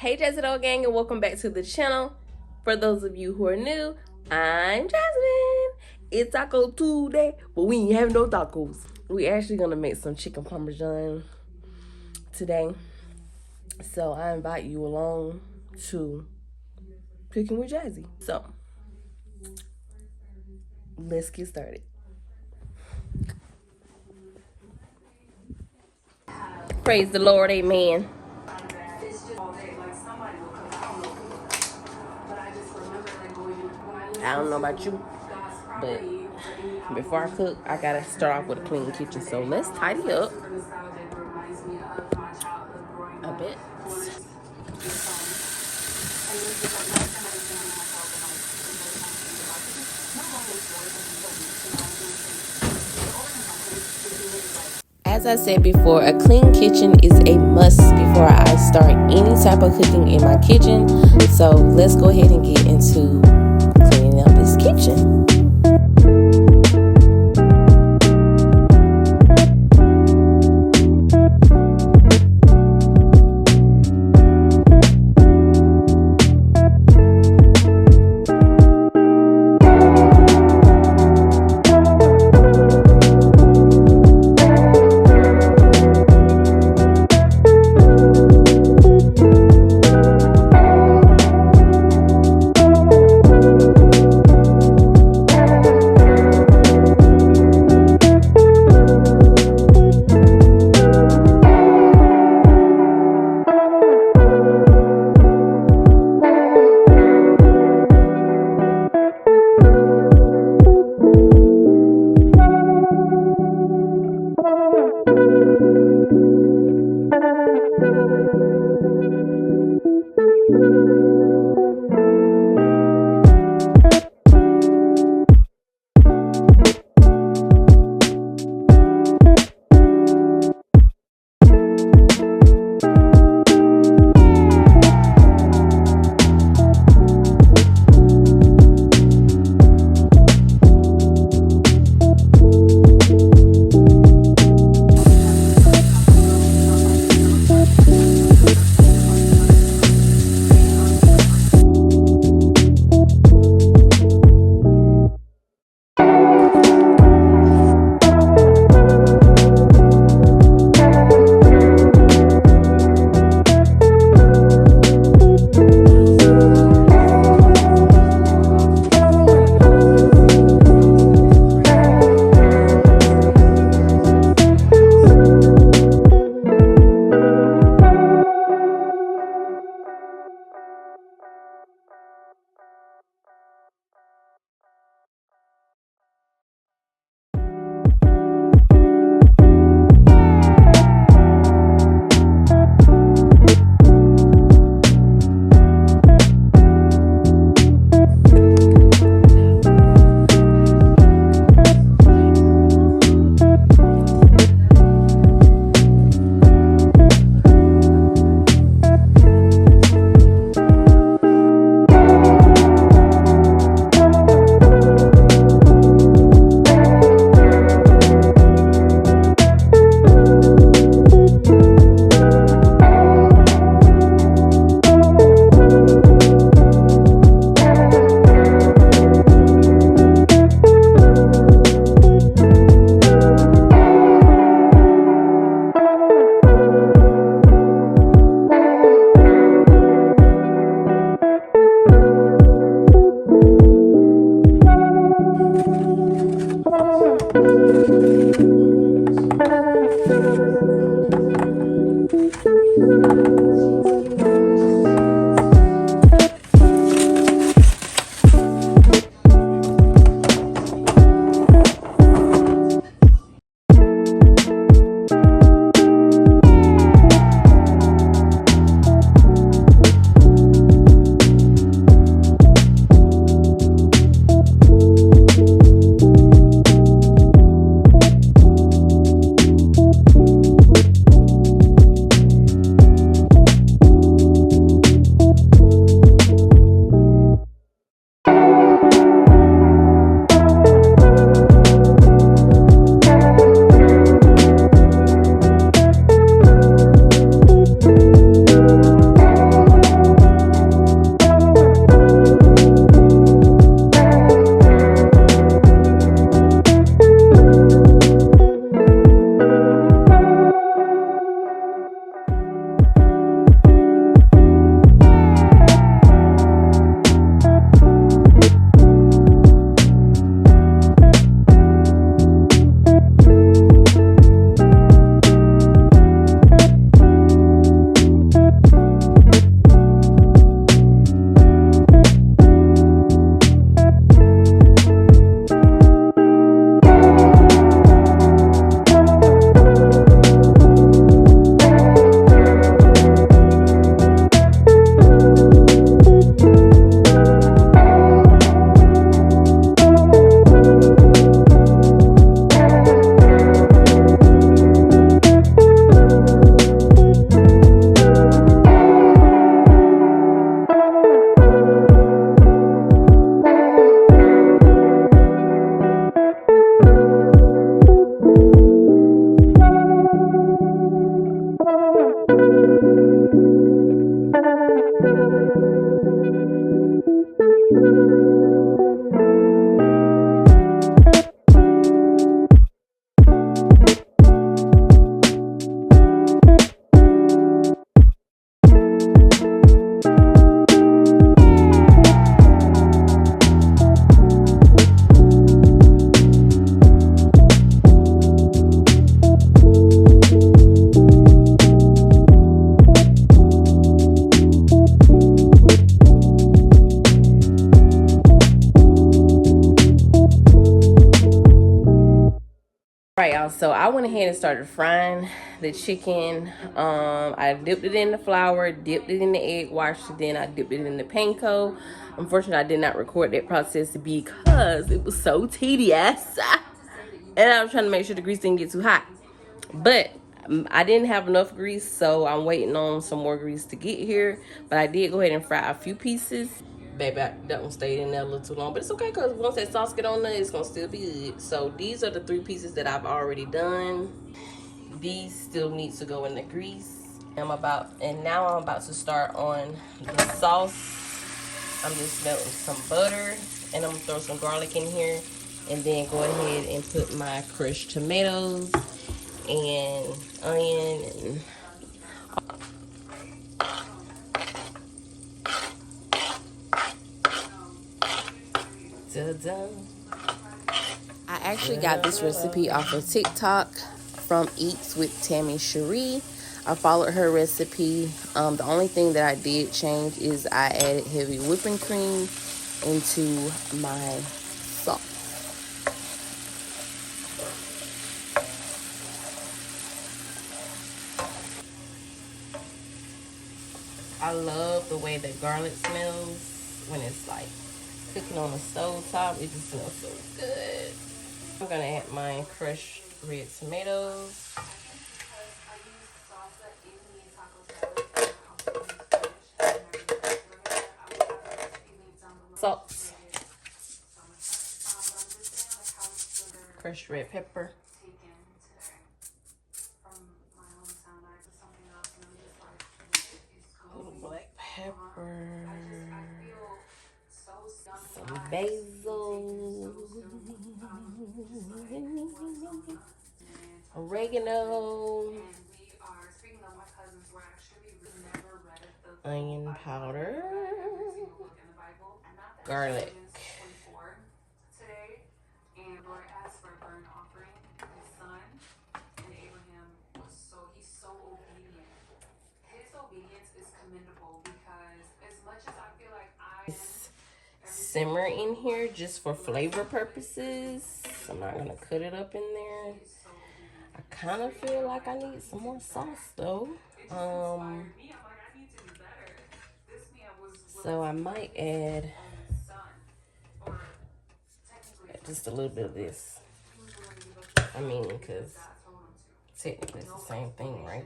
Hey Jazzy gang, and welcome back to the channel. For those of you who are new, I'm Jasmine. It's Taco Tuesday, but we ain't having no tacos. We actually gonna make some chicken parmesan today. So I invite you along to Cooking with Jazzy. So let's get started. Praise the Lord, amen. I don't know about you, but before I cook, I gotta start off with a clean kitchen. So let's tidy up a bit. As I said before, a clean kitchen is a must before I start any type of cooking in my kitchen. So let's go ahead and get into cleaning up this kitchen. So I went ahead and started frying the chicken. I dipped it in the flour, dipped it in the egg wash, then I dipped it in the panko. Unfortunately, I did not record that process because it was so tedious. And I was trying to make sure the grease didn't get too hot. But I didn't have enough grease, so I'm waiting on some more grease to get here. But I did go ahead and fry a few pieces. Baby, that one stayed in there a little too long. But it's okay, because once that sauce get on there, it's going to still be good. So these are the 3 pieces that I've already done. These still need to go in the grease. Now I'm about to start on the sauce. I'm just melting some butter, and I'm gonna throw some garlic in here, and then go ahead and put my crushed tomatoes and onion and done. I actually got this recipe off of TikTok from Eats with Tammy Cherie. I followed her recipe. The only thing that I did change is I added heavy whipping cream into my sauce. I love the way that garlic smells when it's like cooking on the stove top. It just smells so good. I'm gonna add my crushed red tomatoes. Salt. Crushed red pepper. Black pepper. Some basil. Oregano. Onion powder. Garlic. Simmer in here just for flavor purposes. I'm not gonna cut it up in there. I kind of feel like I need some more sauce though. So I might add just a little bit of this. I mean, because technically it's the same thing, right?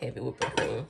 Heavy whipping cream.